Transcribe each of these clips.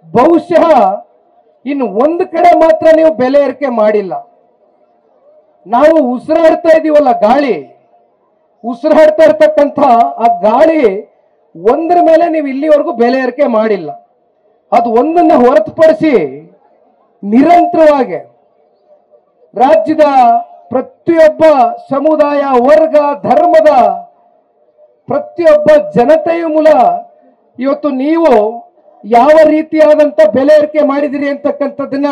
ಬಹುಶಃ ಇನ್ನು ಒಂದು ಕಡೆ ಮಾತ್ರ ನೀವು ಬೆಲೆ ಏರಿಕೆ ಮಾಡಿಲ್ಲ. ನಾವು ಉಸಿರಾಡ್ತಾ ಇದೀವಲ್ಲ ಗಾಳಿ, ಉಸಿರಾಡ್ತಾ ಇರ್ತಕ್ಕಂಥ ಆ ಗಾಳಿ ಒಂದರ ಮೇಲೆ ನೀವು ಇಲ್ಲಿವರೆಗೂ ಬೆಲೆ ಏರಿಕೆ ಮಾಡಿಲ್ಲ. ಅದು ಒಂದನ್ನು ಹೊರತುಪಡಿಸಿ ನಿರಂತರವಾಗಿ ರಾಜ್ಯದ ಪ್ರತಿಯೊಬ್ಬ ಸಮುದಾಯ, ವರ್ಗ, ಧರ್ಮದ ಪ್ರತಿಯೊಬ್ಬ ಜನತೆಯ ಮೂಲ ಇವತ್ತು ನೀವು ಯಾವ ರೀತಿಯಾದಂಥ ಬೆಲೆ ಏರಿಕೆ ಮಾಡಿದಿರಿ ಅಂತಕ್ಕಂಥದ್ದನ್ನ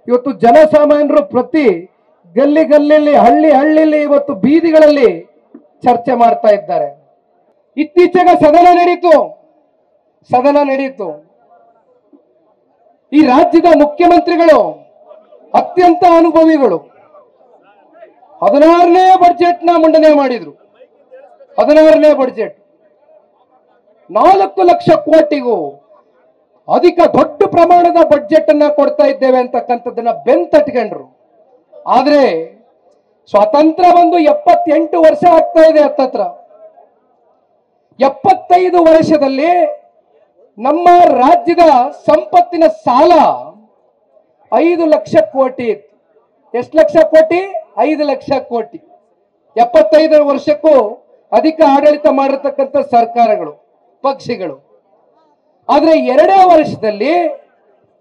ಇವತ್ತು ಜನಸಾಮಾನ್ಯರು ಪ್ರತಿ ಗಲ್ಲಿ ಗಲ್ಲಿಯಲ್ಲಿ, ಹಳ್ಳಿ ಹಳ್ಳಿಯಲ್ಲಿ, ಇವತ್ತು ಬೀದಿಗಳಲ್ಲಿ ಚರ್ಚೆ ಮಾಡ್ತಾ ಇದ್ದಾರೆ. ಇತ್ತೀಚೆಗೆ ಸದನ ನಡೀತು. ಈ ರಾಜ್ಯದ ಮುಖ್ಯಮಂತ್ರಿಗಳು ಅತ್ಯಂತ ಅನುಭವಿಗಳು 16ನೇ ಬಜೆಟ್ನ ಮಂಡನೆ ಮಾಡಿದ್ರು. 16ನೇ ಬಜೆಟ್ 4 ಲಕ್ಷ ಕೋಟಿಗೂ ಅಧಿಕ ದೊಡ್ಡ ಪ್ರಮಾಣದ ಬಜೆಟ್ ಅನ್ನ ಕೊಡ್ತಾ ಇದ್ದೇವೆ ಅಂತಕ್ಕಂಥದ್ದನ್ನ ಬೆಂತಟ್ಕೊಂಡ್ರು. ಆದ್ರೆ ಸ್ವಾತಂತ್ರ್ಯ ಬಂದು 78 ವರ್ಷ ಆಗ್ತಾ ಇದೆ. ಹತ್ತತ್ರ 75 ವರ್ಷದಲ್ಲಿ ನಮ್ಮ ರಾಜ್ಯದ ಸಂಪತ್ತಿನ ಸಾಲ 5 ಲಕ್ಷ ಕೋಟಿ ಇತ್ತು. ಎಷ್ಟು ಲಕ್ಷ ಕೋಟಿ? 5 ಲಕ್ಷ ಕೋಟಿ. 75 ವರ್ಷಕ್ಕೂ ಅಧಿಕ ಆಡಳಿತ ಮಾಡಿರ್ತಕ್ಕಂಥ ಸರ್ಕಾರಗಳು, ಪಕ್ಷಗಳು. ಆದ್ರೆ 2ನೇ ವರ್ಷದಲ್ಲಿ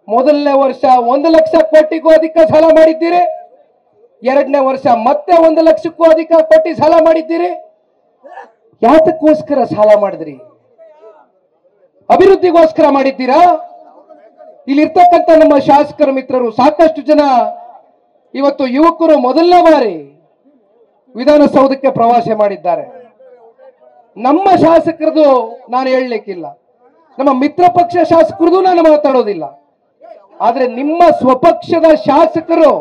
ಮೊದಲನೇ ವರ್ಷ 1 ಲಕ್ಷ ಕೋಟಿಗೂ ಅಧಿಕ ಸಾಲ ಮಾಡಿದ್ದೀರಿ. 2ನೇ ವರ್ಷ ಮತ್ತೆ 1 ಲಕ್ಷಕ್ಕೂ ಅಧಿಕ ಕೋಟಿ ಸಾಲ ಮಾಡಿದ್ದೀರಿ. ಯಾತಕ್ಕೋಸ್ಕರ ಸಾಲ ಮಾಡಿದ್ರಿ? ಅಭಿವೃದ್ಧಿಗೋಸ್ಕರ ಮಾಡಿದ್ದೀರಾ? ಇಲ್ಲಿರ್ತಕ್ಕಂಥ ನಮ್ಮ ಶಾಸಕರ ಮಿತ್ರರು ಸಾಕಷ್ಟು ಜನ ಇವತ್ತು ಯುವಕರು ಮೊದಲನೇ ಬಾರಿ ವಿಧಾನಸೌಧಕ್ಕೆ ಪ್ರವಾಸ ಮಾಡಿದ್ದಾರೆ. ನಮ್ಮ ಶಾಸಕರದು ನಾನು ಹೇಳಲಿಕ್ಕಿಲ್ಲ, ನಮ್ಮ ಮಿತ್ರ ಪಕ್ಷ ಶಾಸಕರದು ನಾನು ಮಾತಾಡೋದಿಲ್ಲ. ಆದ್ರೆ ನಿಮ್ಮ ಸ್ವಪಕ್ಷದ ಶಾಸಕರು,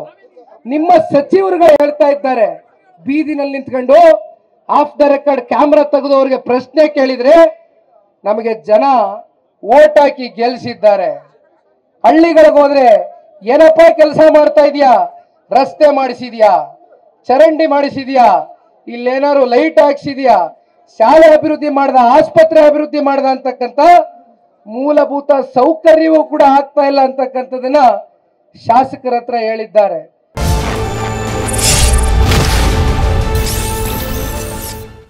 ನಿಮ್ಮ ಸಚಿವರುಗಳು ಹೇಳ್ತಾ ಇದ್ದಾರೆ, ಬೀದಿನಲ್ಲಿ ನಿಂತ್ಕೊಂಡು ಆಫ್ ದ ರೆಕಾರ್ಡ್ ಕ್ಯಾಮ್ರಾ ತೆಗೆದು ಅವರಿಗೆ ಪ್ರಶ್ನೆ ಕೇಳಿದ್ರೆ ನಮಗೆ ಜನ ಓಟ್ ಹಾಕಿ ಗೆಲ್ಸಿದ್ದಾರೆ. ಹಳ್ಳಿಗಳಿಗೆ ಹೋದ್ರೆ ಏನಪ್ಪ ಕೆಲಸ ಮಾಡ್ತಾ ಇದೀಯಾ? ರಸ್ತೆ ಮಾಡಿಸಿದ್ಯಾ? ಚರಂಡಿ ಮಾಡಿಸಿದ್ಯಾ? ಇಲ್ಲೇನಾದ್ರು ಲೈಟ್ ಹಾಕ್ಸಿದ್ಯಾ? ಶಾಲೆ ಅಭಿವೃದ್ಧಿ ಮಾಡ್ದ? ಆಸ್ಪತ್ರೆ ಅಭಿವೃದ್ಧಿ ಮಾಡ್ದ? ಅಂತಕ್ಕಂಥ ಮೂಲಭೂತ ಸೌಕರ್ಯವೂ ಕೂಡ ಆಗ್ತಾ ಇಲ್ಲ ಅಂತಕ್ಕಂಥದನ್ನ ಶಾಸಕರ ಹತ್ರ ಹೇಳಿದ್ದಾರೆ.